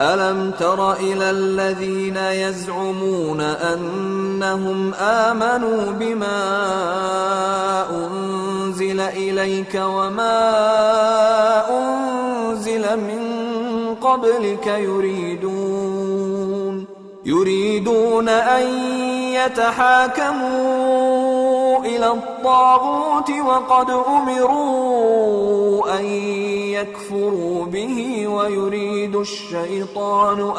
ألم تر إلى الذين يزعمون أنهم آمنوا بما أنزل إليك وما أنزل من قبلك يريدون أن يتحاكموا إلى الطاغوت وقد أمروا أن يكفروا به ويريد الشيطان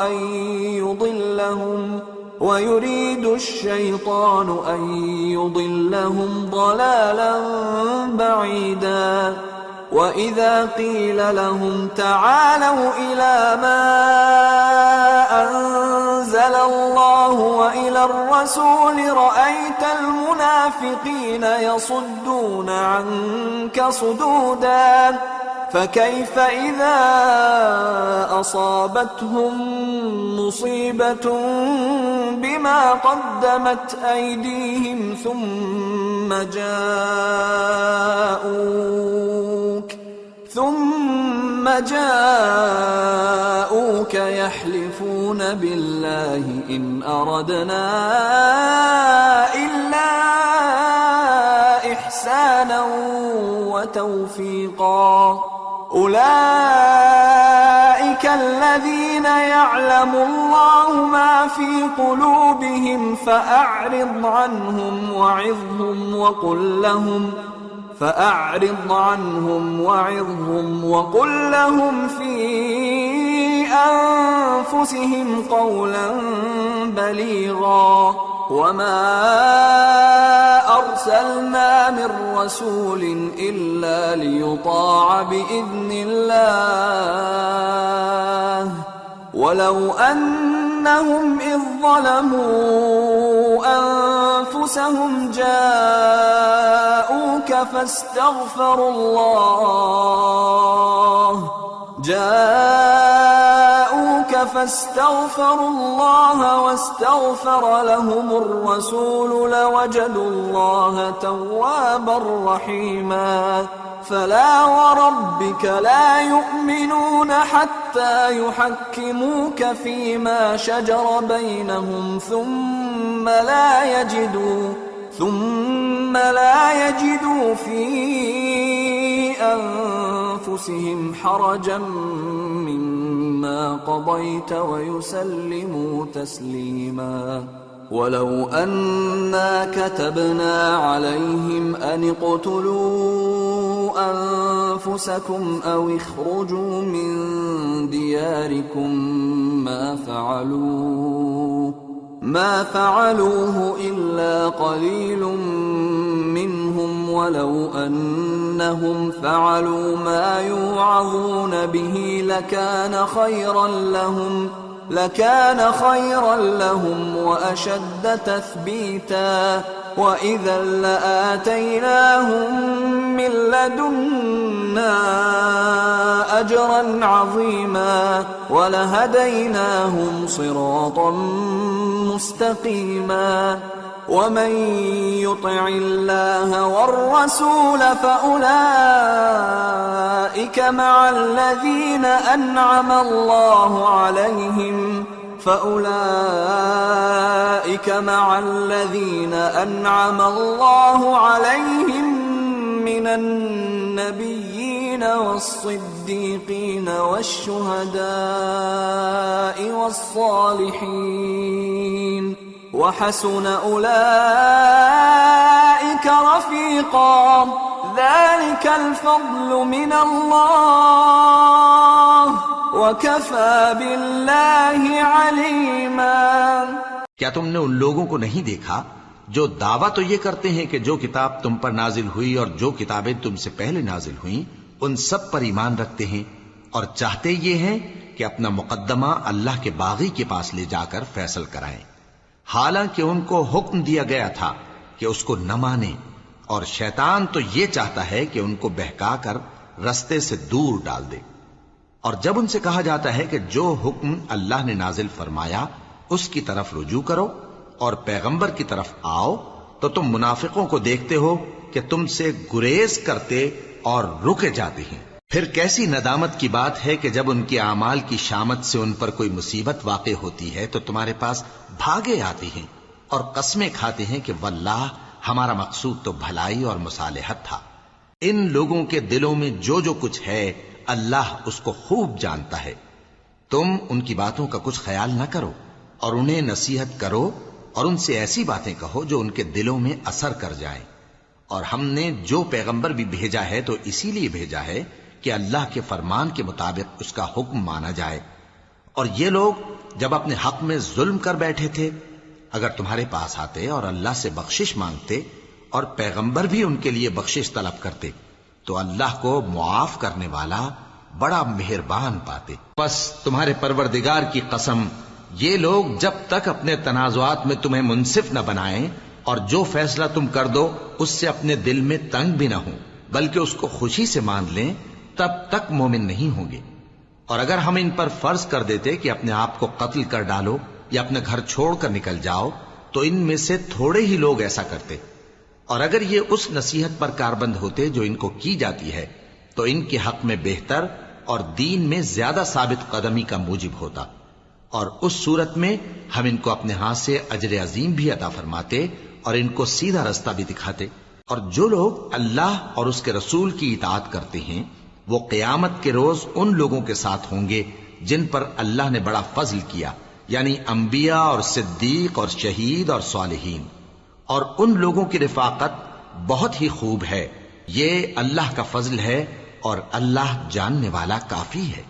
أن يضلهم ضلالا بعيدا. وإذا قيل لهم تعالوا إلى ما أنزل الله وإلى الرسول رأيت المنافقين يصدون عنك صدودا. فكيف إذا أصابتهم مصيبة بما قدمت أيديهم ثم جاءوك يحلفون بالله إن أردنا إلا إحسانا وتوفيقا. أولئك الذين يعلم الله ما في قلوبهم فأعرض عنهم وقل لهم في أنفسهم قولا بليغا. وما أرسلنا من رسول إلا ليطاع بإذن الله ولو أنهم إذ ظلموا أنفسهم جاءوك فاستغفروا الله واستغفر لهم الرسول لوجدوا الله توابا رحيما. فلا وربك لا يؤمنون حتى يحكموك فيما شجر بينهم ثم لا يجدوا في أنفسهم حرجا مما قضيت ويسلموا تسليما. ولو أنا كتبنا عليهم أن اقتلوا أنفسكم أو اخرجوا من دياركم ما فعلوه إلا قليل منهم ولو أنهم فعلوا ما يوعظون به لكان خيرا لهم وأشد تثبيتا. وإذا لآتيناهم من لدنا أجرا عظيما ولهديناهم صراطا مستقيما. ومن يطع الله والرسول فأولئك مع الذين أنعم الله عليهم من النبيين والصديقين والشهداء والصالحين وحسن أولئك رفيقا. ذلك الفضل من الله وكفى بالله عليما। क्या तुमने उन लोगों को नहीं देखा जो दावा तो ये करते हैं कि जो किताब तुम पर नाजिल हुई और जो किताबें तुमसे पहले नाजिल हुई उन सब पर ईमान रखते हैं और चाहते ये हैं कि अपना मुकद्दमा अल्लाह के बागी के पास ले जाकर फैसल कराएं, हालांकि उनको हुक्म दिया गया था कि उसको न माने और शैतान तो ये चाहता है कि उनको बहकाकर रास्ते से दूर डाल दे। और जब उनसे कहा जाता है कि जो हुक्म अल्लाह ने नाजिल फरमाया उसकी तरफ रुजू करो और पैगंबर की तरफ आओ, तो तुम मुनाफिकों को देखते हो कि तुमसे गुरेज करते और रुके जाते हैं। پھر کیسی ندامت کی بات ہے کہ جب ان کے اعمال کی شامت سے ان پر کوئی مصیبت واقع ہوتی ہے تو تمہارے پاس بھاگے آتے ہیں اور قسمیں کھاتے ہیں کہ واللہ ہمارا مقصود تو بھلائی اور مصالحت تھا۔ ان لوگوں کے دلوں میں جو جو کچھ ہے اللہ اس کو خوب جانتا ہے۔ تم ان کی باتوں کا کچھ خیال نہ کرو اور انہیں نصیحت کرو اور ان سے ایسی باتیں کہو جو ان کے دلوں میں اثر کر جائیں۔ اور ہم نے جو پیغمبر بھی بھیجا ہے تو اسی لیے بھیجا ہے کہ اللہ کے فرمان کے مطابق اس کا حکم مانا جائے۔ اور یہ لوگ جب اپنے حق میں ظلم کر بیٹھے تھے، اگر تمہارے پاس آتے اور اللہ سے بخشش مانگتے اور پیغمبر بھی ان کے لیے بخشش طلب کرتے تو اللہ کو معاف کرنے والا بڑا مہربان پاتے۔ پس تمہارے پروردگار کی قسم، یہ لوگ جب تک اپنے تنازعات میں تمہیں منصف نہ بنائیں اور جو فیصلہ تم کر دو اس سے اپنے دل میں تنگ بھی نہ ہوں بلکہ اس کو خوشی سے مان لیں، تب تک مومن نہیں ہوں گے۔ اور اگر ہم ان پر فرض کر دیتے کہ اپنے آپ کو قتل کر ڈالو یا اپنے گھر چھوڑ کر نکل جاؤ تو ان میں سے تھوڑے ہی لوگ ایسا کرتے، اور اگر یہ اس نصیحت پر کاربند ہوتے جو ان کو کی جاتی ہے تو ان کے حق میں بہتر اور دین میں زیادہ ثابت قدمی کا موجب ہوتا، اور اس صورت میں ہم ان کو اپنے ہاتھ سے اجر عظیم بھی عطا فرماتے اور ان کو سیدھا رستہ بھی دکھاتے۔ اور جو لوگ اللہ اور اس کے رسول کی اطاعت کرتے ہیں وہ قیامت کے روز ان لوگوں کے ساتھ ہوں گے جن پر اللہ نے بڑا فضل کیا، یعنی انبیاء اور صدیق اور شہید اور صالحین، اور ان لوگوں کی رفاقت بہت ہی خوب ہے۔ یہ اللہ کا فضل ہے اور اللہ جاننے والا کافی ہے۔